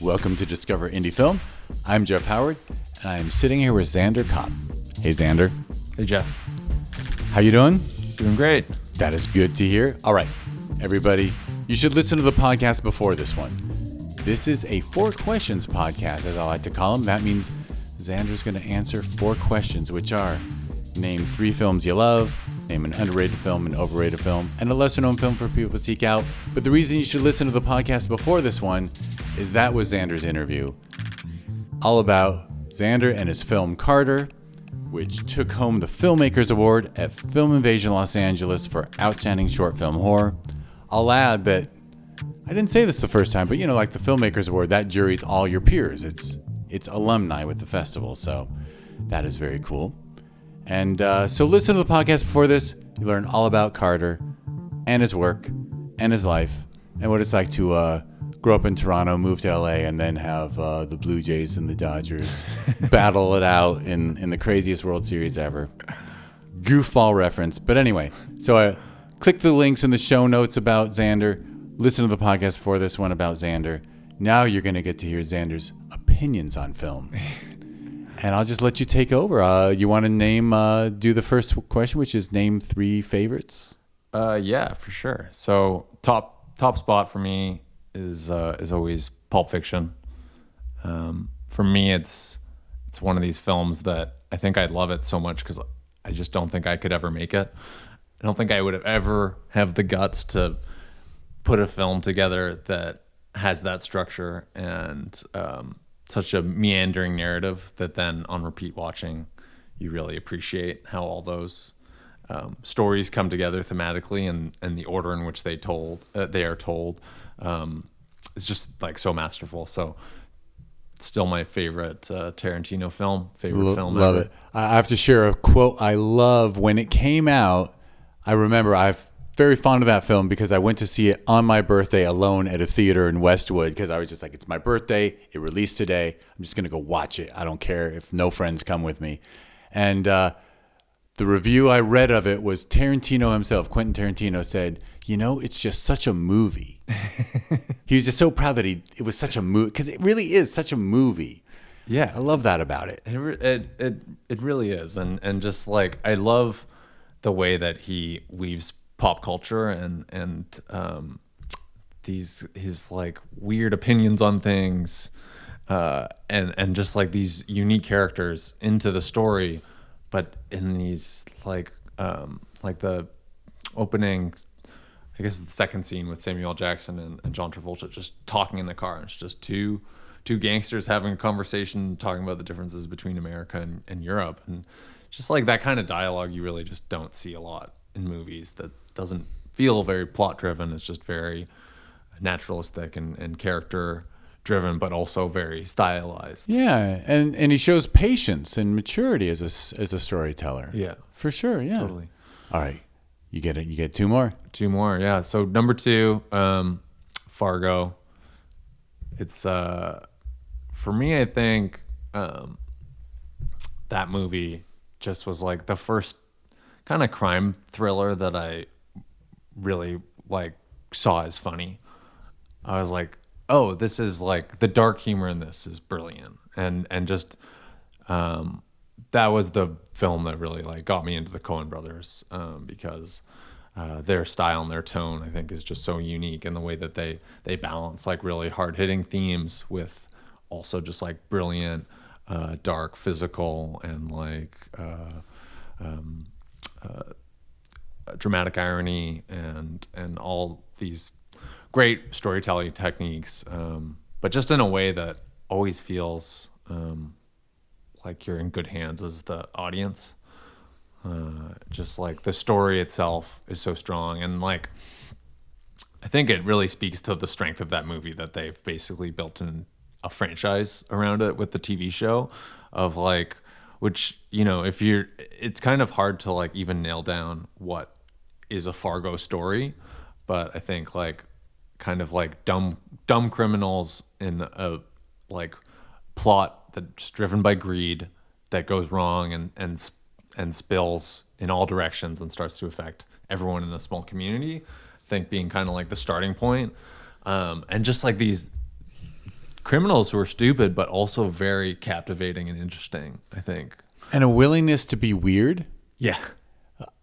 Welcome to Discover Indie Film. I'm Jeff Howard, and I'm sitting here with Xander Copp. Hey, Xander. Hey, Jeff. How you doing? Doing great. That is good to hear. All right, everybody, you should listen to the podcast before this one. This is a 4 questions podcast, as I like to call them. That means Xander's going to answer 4 questions, which are: name 3 films you love, name an underrated film, an overrated film, and a lesser-known film for people to seek out. But the reason you should listen to the podcast before this one is that was Xander's interview, all about Xander and his film Carter, which took home the Filmmakers Award at Film Invasion Los Angeles for Outstanding Short Film Horror. I'll add that I didn't say this the first time, but like the Filmmakers Award, that jury's all your peers. It's alumni with the festival, so that is very cool. And so listen to the podcast before this. You learn all about Carter and his work and his life and what it's like to grow up in Toronto, move to LA, and then have the Blue Jays and the Dodgers battle it out in the craziest World Series ever. Goofball reference. But anyway, so click the links in the show notes about Xander. Listen to the podcast before this one about Xander. Now you're going to get to hear Xander's opinions on film. And I'll just let you take over. You want to do the first question, which is name 3 favorites? Yeah, for sure. So top spot for me is always Pulp Fiction. For me, it's one of these films that I think I'd love it so much because I just don't think I could ever make it. I don't think I would ever have the guts to put a film together that has that structure and such a meandering narrative that then on repeat watching, you really appreciate how all those stories come together thematically and the order in which they are told is just like so masterful. So it's still my favorite Tarantino film, film love ever. it. I have to share a quote I love. When it came out, I remember I'm very fond of that film because I went to see it on my birthday alone at a theater in Westwood because I was just like, it's my birthday. It released today. I'm just going to go watch it. I don't care if no friends come with me. And the review I read of it was Tarantino himself, Quentin Tarantino, said, it's just such a movie. He was just so proud that it was such a movie because it really is such a movie. Yeah. I love that about it. It really is. And just like, I love the way that he weaves pop culture and his like weird opinions on things and just like these unique characters into the story, but in these like the opening, I guess the second scene with Samuel Jackson and John Travolta just talking in the car. It's just two gangsters having a conversation, talking about the differences between America and Europe, and just like that kind of dialogue you really just don't see a lot in movies. That doesn't feel very plot driven. It's just very naturalistic and character driven, but also very stylized. Yeah, and he shows patience and maturity as a storyteller. Yeah, for sure. Yeah, totally. All right, you get it. You get 2 more. 2 more. Yeah. So number 2, Fargo. It's for me, I think that movie just was like the first kind of crime thriller that I really like saw as funny. I was like, oh, this is like the dark humor in this is brilliant. And just that was the film that really like got me into the Coen brothers because their style and their tone, I think, is just so unique, and the way that they balance like really hard-hitting themes with also just like brilliant dark physical and like dramatic irony and all these great storytelling techniques, but just in a way that always feels like you're in good hands as the audience. Just like the story itself is so strong, and like I think it really speaks to the strength of that movie that they've basically built in a franchise around it with the TV show of like, which, it's kind of hard to like even nail down what is a Fargo story, but I think like kind of like dumb criminals in a like plot that's driven by greed that goes wrong and spills in all directions and starts to affect everyone in a small community. I think being kind of like the starting point, and just like these criminals who are stupid, but also very captivating and interesting, I think. And a willingness to be weird. Yeah.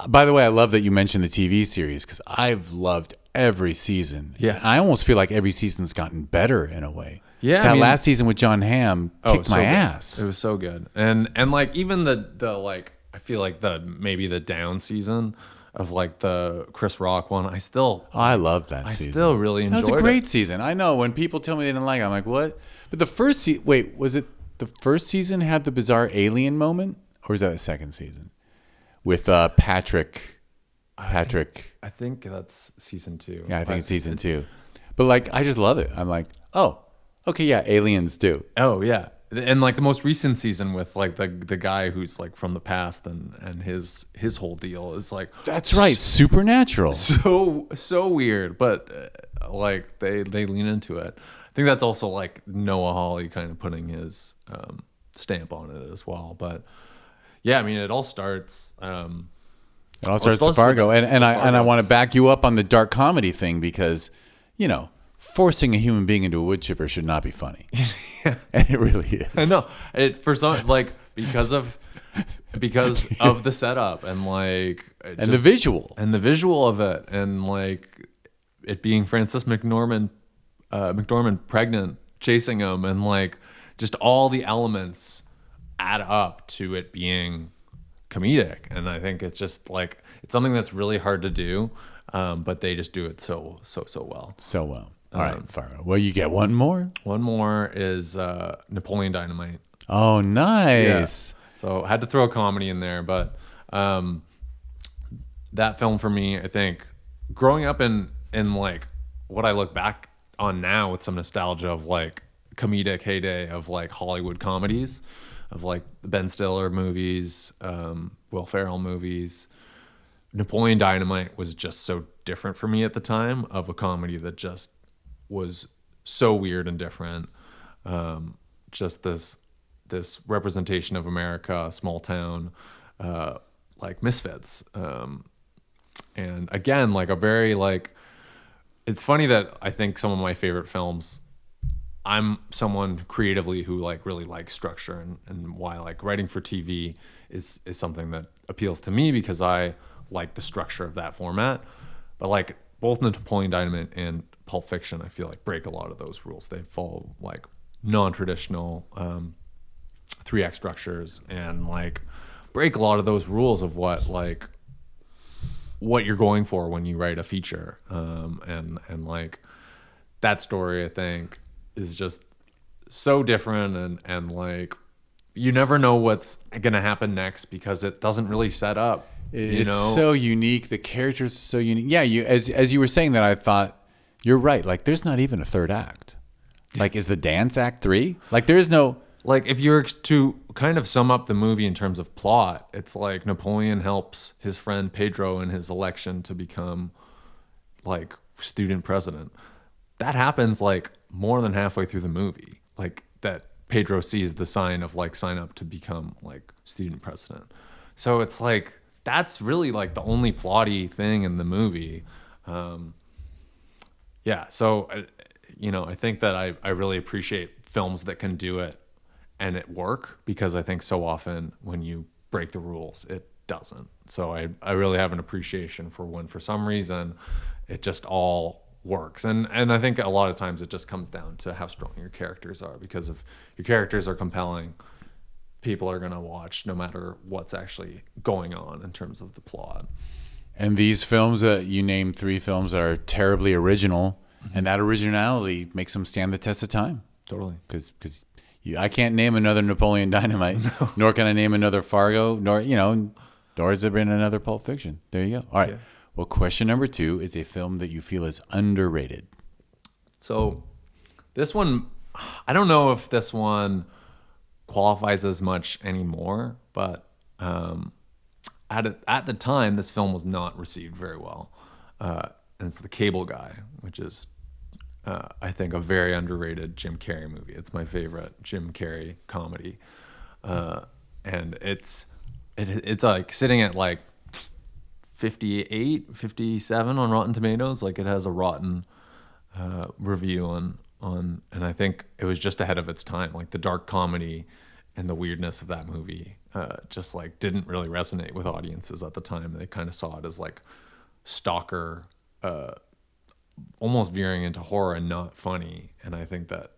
By the way, I love that you mentioned the TV series because I've loved every season. Yeah. I almost feel like every season's gotten better in a way. Yeah, That last season with John Hamm kicked my ass. It was so good. And like even the like I feel like maybe the down season of like the Chris Rock one, I loved that season. I still really enjoyed it. That was a great season. I know when people tell me they didn't like it, I'm like, what? But the first wait, was it the first season had the bizarre alien moment? Or is that the second season? With Patrick. I think that's season 2. Yeah, I think it's season 2. But like, I just love it. I'm like, oh, okay, yeah, aliens do. Oh yeah, and like the most recent season with like the guy who's like from the past and his whole deal is like that's right, supernatural. So weird, but like they lean into it. I think that's also like Noah Hawley kind of putting his stamp on it as well. But yeah, I mean, it all starts. It all starts with Fargo, and I want to back you up on the dark comedy thing because, you know, forcing a human being into a wood chipper should not be funny. Yeah. And it really is. I know it for some like because of the setup and like the visual of it and like it being Frances McDormand pregnant chasing him and like just all the elements add up to it being comedic, and I think it's just like it's something that's really hard to do, but they just do it so well. So well. All right, Fargo. Well, you get one more. One more is Napoleon Dynamite. Oh, nice. Yeah. So I had to throw a comedy in there, but that film for me, I think, growing up in like what I look back on now with some nostalgia of like comedic heyday of like Hollywood comedies, of like the Ben Stiller movies, Will Ferrell movies. Napoleon Dynamite was just so different for me at the time of a comedy that just was so weird and different. Just this representation of America, small town, like misfits. And again, like a very like, it's funny that I think some of my favorite films, I'm someone creatively who like really likes structure and why like writing for TV is something that appeals to me because I like the structure of that format. But like both Napoleon Dynamite and Pulp Fiction, I feel like break a lot of those rules. They follow like non-traditional 3-act structures and like break a lot of those rules of what you're going for when you write a feature. And like that story, I think, is just so different and like you never know what's gonna happen next because it doesn't really set up. It's so unique. The characters are so unique. Yeah, you as you were saying that, I thought you're right. Like, there's not even a third act. Like, is the dance act 3? Like, there is no. Like, if you're to kind of sum up the movie in terms of plot, it's like Napoleon helps his friend Pedro in his election to become like student president. That happens like more than halfway through the movie. Like that Pedro sees the sign of like sign up to become like student president. So it's like that's really like the only plotty thing in the movie. Yeah. So, I think that I really appreciate films that can do it and it work because I think so often when you break the rules, it doesn't. So I really have an appreciation for when for some reason it just all works. And I think a lot of times it just comes down to how strong your characters are, because if your characters are compelling, people are going to watch no matter what's actually going on in terms of the plot. And these films, you named 3 films that are terribly original, and that originality makes them stand the test of time. Totally. Because I can't name another Napoleon Dynamite, nor can I name another Fargo, nor has there been another Pulp Fiction. There you go. All right. Yeah. Well, question number 2 is a film that you feel is underrated. So this one, I don't know if this one qualifies as much anymore, but at the time, this film was not received very well. And it's The Cable Guy, which is, I think, a very underrated Jim Carrey movie. It's my favorite Jim Carrey comedy. And it's like sitting at like 58, 57 on Rotten Tomatoes. Like it has a rotten review on and I think it was just ahead of its time. Like the dark comedy and the weirdness of that movie just like didn't really resonate with audiences at the time. They kind of saw it as like stalker, almost veering into horror and not funny. And I think that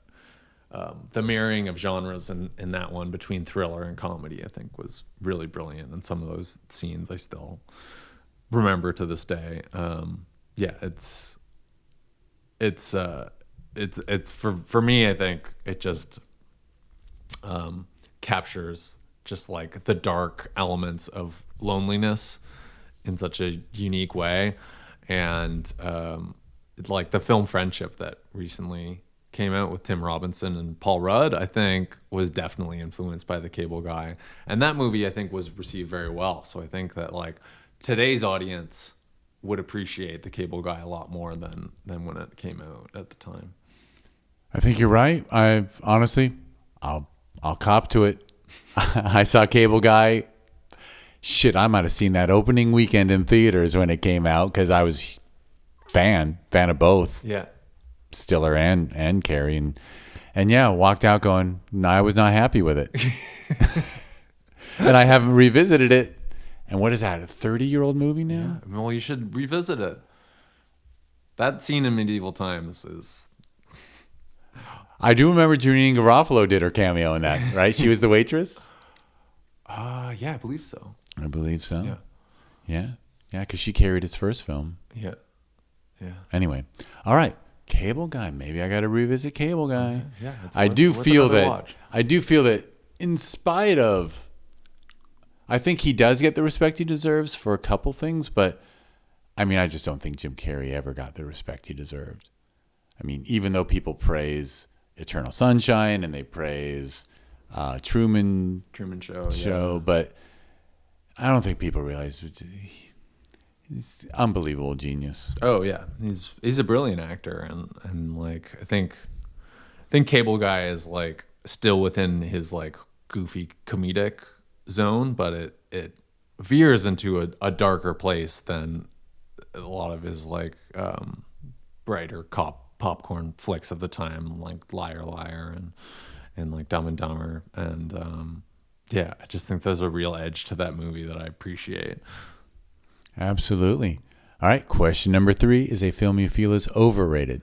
the marrying of genres in that one between thriller and comedy, I think, was really brilliant. And some of those scenes I still remember to this day. Yeah, it's for me, I think it just captures just like the dark elements of loneliness in such a unique way. And like the film Friendship that recently came out with Tim Robinson and Paul Rudd, I think was definitely influenced by The Cable Guy. And that movie, I think, was received very well. So I think that like today's audience would appreciate The Cable Guy a lot more than when it came out at the time. I think you're right. I'll cop to it. I saw Cable Guy. Shit, I might have seen that opening weekend in theaters when it came out because I was fan of both. Yeah. Stiller and Carey, and yeah, walked out going, no, I was not happy with it. And I haven't revisited it. And what is that, a 30-year-old movie now? Yeah. Well, you should revisit it. That scene in Medieval Times is... I do remember Janine Garofalo did her cameo in that, right? She was the waitress? Yeah, I believe so. I believe so. Yeah, because she carried his first film. Yeah. Anyway, all right. Cable Guy. Maybe I got to revisit Cable Guy. Yeah, I do feel that in spite of, I think he does get the respect he deserves for a couple things, but I mean, I just don't think Jim Carrey ever got the respect he deserved. I mean, even though people praise Eternal Sunshine and they praise Truman Show, but I don't think people realize he's unbelievable genius. Oh yeah, he's a brilliant actor, and like I think Cable Guy is like still within his like goofy comedic zone, but it veers into a darker place than a lot of his like brighter popcorn flicks of the time, like Liar Liar and like Dumb and Dumber, and yeah, I just think there's a real edge to that movie that I appreciate. Absolutely. All right. Question number 3 is a film you feel is overrated.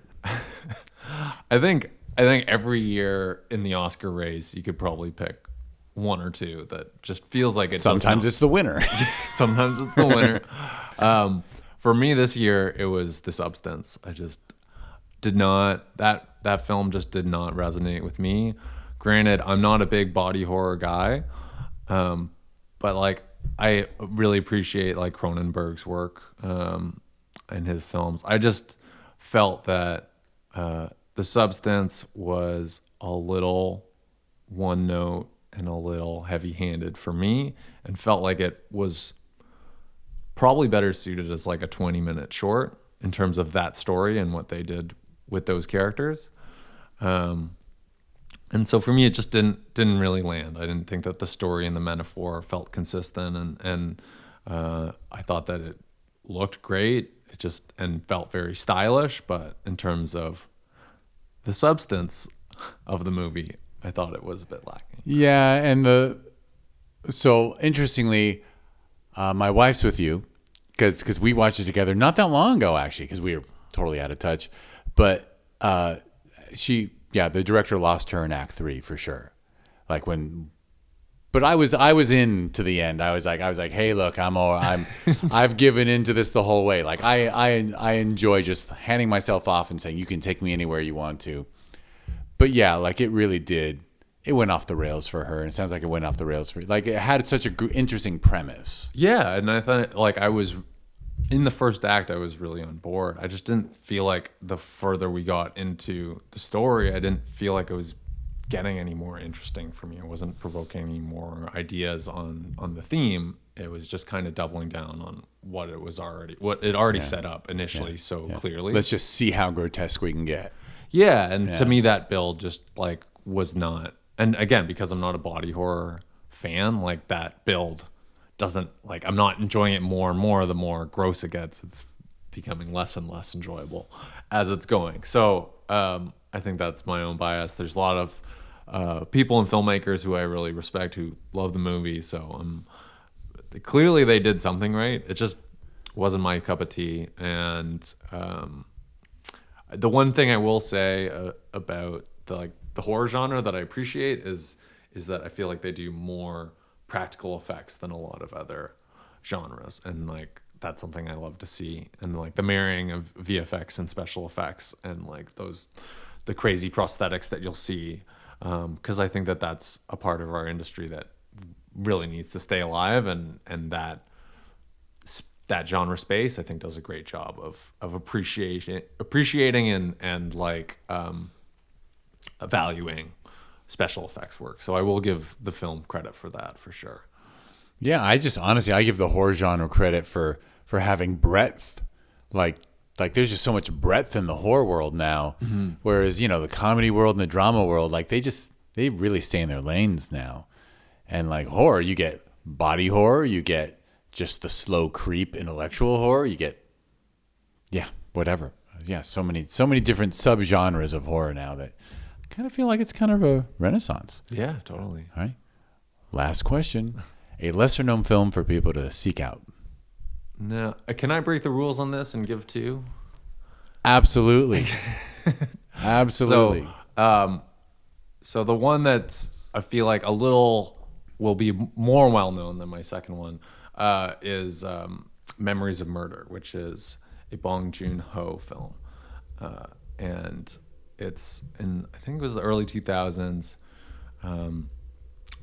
I think every year in the Oscar race, you could probably pick one or two that just feels like it. Sometimes it's the winner. Sometimes it's the winner. For me this year, it was The Substance. I just did not, that film just did not resonate with me. Granted, I'm not a big body horror guy, but like, I really appreciate like Cronenberg's work and his films. I just felt that The Substance was a little one note and a little heavy-handed for me, and felt like it was probably better suited as like a 20-minute short in terms of that story and what they did with those characters. And so for me, it just didn't really land. I didn't think that the story and the metaphor felt consistent, and I thought that it looked great. It just and felt very stylish, but in terms of the substance of the movie, I thought it was a bit lacking. Yeah, and so interestingly, my wife's with you because we watched it together not that long ago, actually, because we were totally out of touch, but the director lost her in Act 3 for sure. Like but I was in to the end. I was like, hey, look, I've given into this the whole way. Like I enjoy just handing myself off and saying, you can take me anywhere you want to. But yeah, like it really did. It went off the rails for her. And it sounds like it went off the rails for, like it had such a interesting premise. Yeah. And I thought like I was in the first act, I was really on board. I just didn't feel like the further we got into the story, I didn't feel like it was getting any more interesting for me. It wasn't provoking any more ideas on the theme. It was just kind of doubling down on what it already set up initially so clearly. Let's just see how grotesque we can get. Yeah, and to me that build just like was not. And again, because I'm not a body horror fan, like that build doesn't, like, I'm not enjoying it more and more. The more gross it gets, it's becoming less and less enjoyable as it's going. So I think that's my own bias. There's a lot of people and filmmakers who I really respect who love the movie. So clearly they did something right. It just wasn't my cup of tea. And the one thing I will say about the horror genre that I appreciate is that I feel like they do more practical effects than a lot of other genres, and like that's something I love to see. And like the marrying of VFX and special effects, and like the crazy prosthetics that you'll see, because I think that that's a part of our industry that really needs to stay alive, and that genre space I think does a great job of appreciating and like valuing special effects work. So I will give the film credit for that for sure. Yeah, I give the horror genre credit for having breadth. Like there's just so much breadth in the horror world now. Mm-hmm. Whereas, the comedy world and the drama world, like they really stay in their lanes now. And like horror, you get body horror, you get just the slow creep intellectual horror, you get whatever. Yeah, so many different subgenres of horror now that I kind of feel like it's kind of a renaissance. Yeah, totally. All right. Last question. A lesser known film for people to seek out. No, can I break the rules on this and give two? Absolutely. Absolutely. So the one that's I feel like will be more well known than my second one is Memories of Murder, which is a Bong Joon-ho film, and it's I think it was the early 2000s.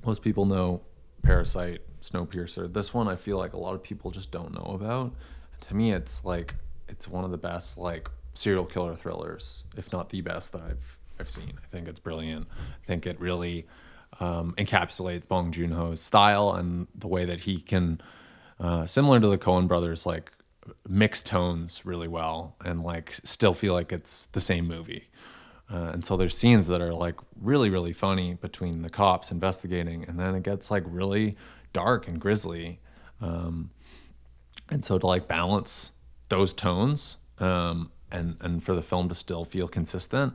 Most people know Parasite, Snowpiercer. This one I feel like a lot of people just don't know about. To me, it's one of the best like serial killer thrillers, if not the best that I've seen. I think it's brilliant. I think it really encapsulates Bong Joon-ho's style and the way that he can, similar to the Coen brothers, like mix tones really well and like still feel like it's the same movie. And so there's scenes that are like really, really funny between the cops investigating, and then it gets like really dark and grisly. And so to like balance those tones and for the film to still feel consistent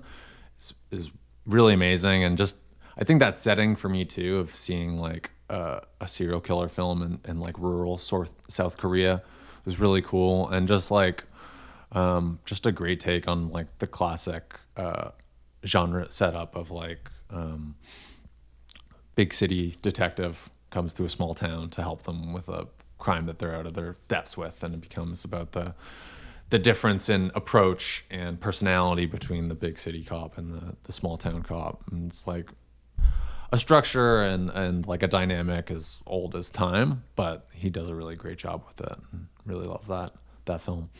is really amazing. And just I think that setting for me too of seeing like a serial killer film in like rural South Korea was really cool, and just like just a great take on like the classic genre setup of like big city detective comes to a small town to help them with a crime that they're out of their depths with, and it becomes about the difference in approach and personality between the big city cop and the small town cop. And it's like a structure and like a dynamic as old as time, but he does a really great job with it. Really love that film.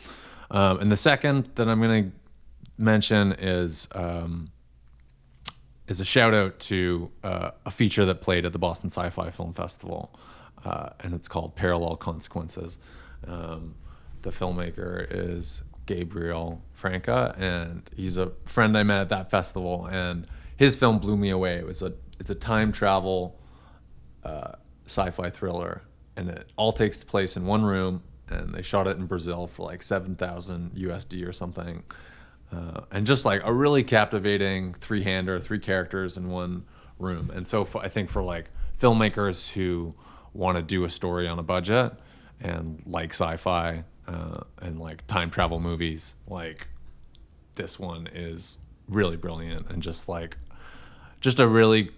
And the second that I'm going to mention is a shout out to a feature that played at the Boston Sci-Fi Film Festival, and it's called Parallel Consequences. The filmmaker is Gabriel Franca, and he's a friend I met at that festival, and his film blew me away. It's a time travel sci-fi thriller, and it all takes place in one room, and they shot it in Brazil for like 7,000 USD or something. And just like a really captivating three characters in one room. And so I think for like filmmakers who want to do a story on a budget and like sci-fi and like time travel movies, like this one is really brilliant, and just a really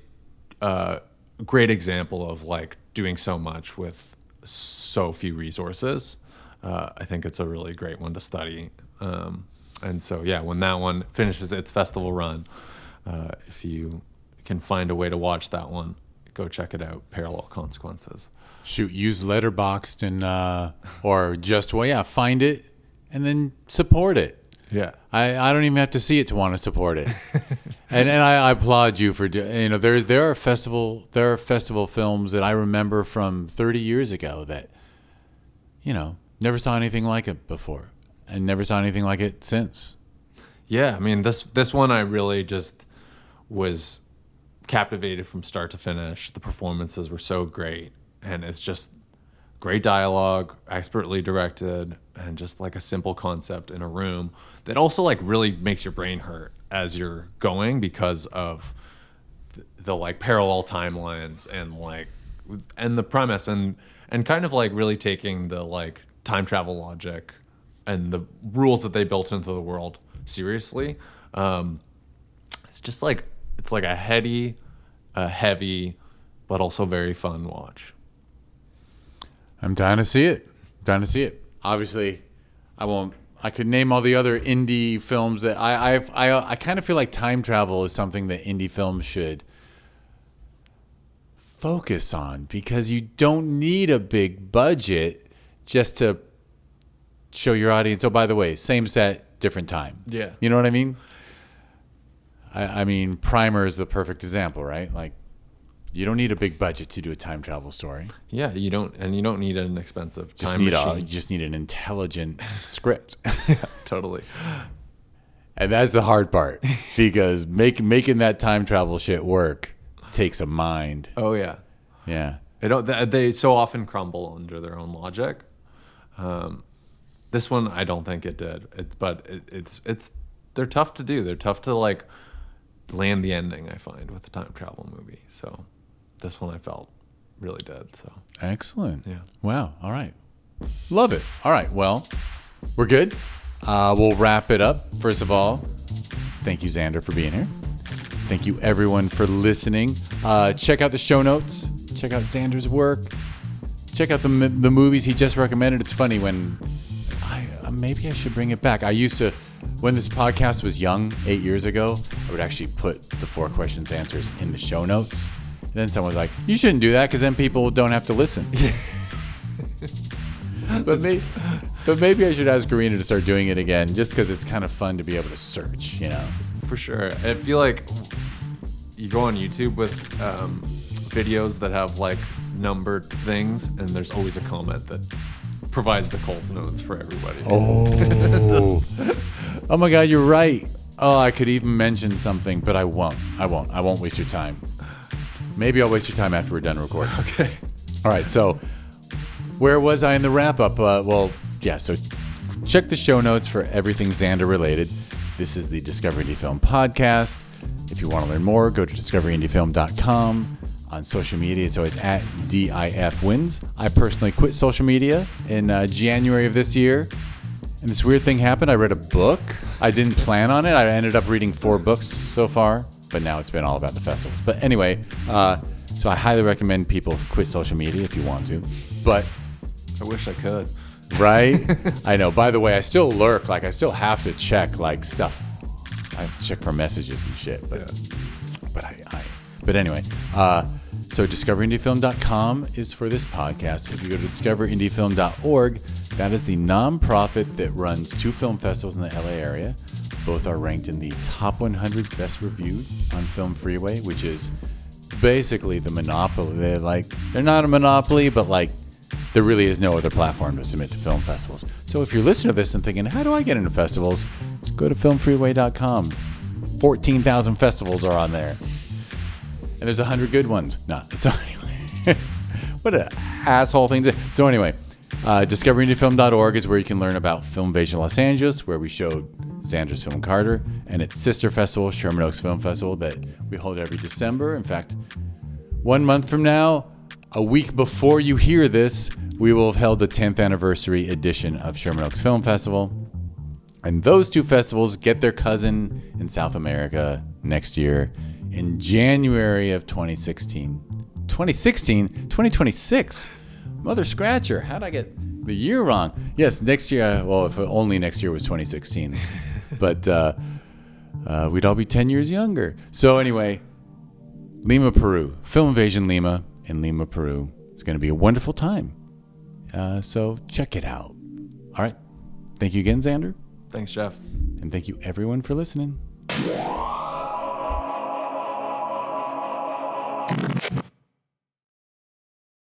great example of like doing so much with so few resources. I think it's a really great one to study. And so, yeah, when that one finishes its festival run, if you can find a way to watch that one, go check it out, Parallel Consequences. Shoot, use Letterboxd and or just, find it and then support it. Yeah. I don't even have to see it to want to support it. and I applaud you for, there are festival films that I remember from 30 years ago that, never saw anything like it before. And never saw anything like it since. Yeah, I mean, this one I really just was captivated from start to finish. The performances were so great, and it's just great dialogue, expertly directed, and just like a simple concept in a room that also like really makes your brain hurt. as you're going because of the like parallel timelines and the premise and kind of like really taking the like time travel logic and the rules that they built into the world seriously. It's just like it's like a heady, heavy, but also very fun watch. I'm dying to see it. Obviously, I won't. I could name all the other indie films that I kind of feel like time travel is something that indie films should focus on, because you don't need a big budget just to show your audience, oh, by the way, same set, different time. Yeah. You know what I mean? I mean, Primer is the perfect example, right? Like, you don't need a big budget to do a time travel story. Yeah, you don't need an expensive You machine. just need an intelligent script. Yeah, totally. And that's the hard part, because making that time travel shit work takes a mind. Oh yeah. Yeah. They so often crumble under their own logic. This one I don't think it did. They're tough to do. They're tough to like land the ending, I find, with a time travel movie. So this one I felt really did. So Excellent. Yeah. Wow. All right. Love it. All right. Well, we're good. We'll wrap it up. First of all, thank you, Xander, for being here. Thank you, everyone, for listening. Check out the show notes. Check out Xander's work. Check out the movies he just recommended. It's funny when maybe I should bring it back. I used to, when this podcast was young, 8 years ago, I would actually put the 4 questions answers in the show notes. And then someone was like, you shouldn't do that because then people don't have to listen. But maybe I should ask Karina to start doing it again, just because it's kind of fun to be able to search, you know? for sure, I feel like you go on YouTube with videos that have like numbered things, and there's always a comment that provides the Colts notes for everybody. Oh, oh my God, you're right. Oh, I could even mention something, but I won't. I won't waste your time. Maybe I'll waste your time after we're done recording. Okay. All right. So where was I in the wrap up? So check the show notes for everything Xander related. This is the Discover Indie Film podcast. If you want to learn more, go to discoverindiefilm.com. On social media, it's always at DIFwins. I personally quit social media in January of this year. And this weird thing happened. I read a book. I didn't plan on it. I ended up reading 4 books so far, but now it's been all about the festivals. But anyway, so I highly recommend people quit social media if you want to. But I wish I could. Right? I know. By the way, I still lurk. Like, I still have to check, like, stuff. I have to check for messages and shit. But, Yeah. But anyway, so discoverindiefilm.com is for this podcast. If you go to discoverindiefilm.org, that is the nonprofit that runs 2 film festivals in the LA area. Both are ranked in the top 100 best reviewed on Film Freeway, which is basically the monopoly. They're not a monopoly, but like there really is no other platform to submit to film festivals. So if you're listening to this and thinking, how do I get into festivals? Just go to filmfreeway.com. 14,000 festivals are on there. And there's 100 good ones. No, so anyway, what an asshole thing to. So anyway, discoverindiefilm.org is where you can learn about Filmvasion Los Angeles, where we showed Xander's film Carter, and its sister festival, Sherman Oaks Film Festival, that we hold every December. In fact, 1 month from now, a week before you hear this, we will have held the 10th anniversary edition of Sherman Oaks Film Festival. And those 2 festivals get their cousin in South America next year in January of 2016. 2026? Mother scratcher. How'd I get the year wrong? Yes, next year. Well, if only next year was 2016. But we'd all be 10 years younger. So anyway, Lima, Peru. Film Invasion Lima in Lima, Peru. It's going to be a wonderful time. So check it out. All right. Thank you again, Xander. Thanks, Jeff. And thank you, everyone, for listening.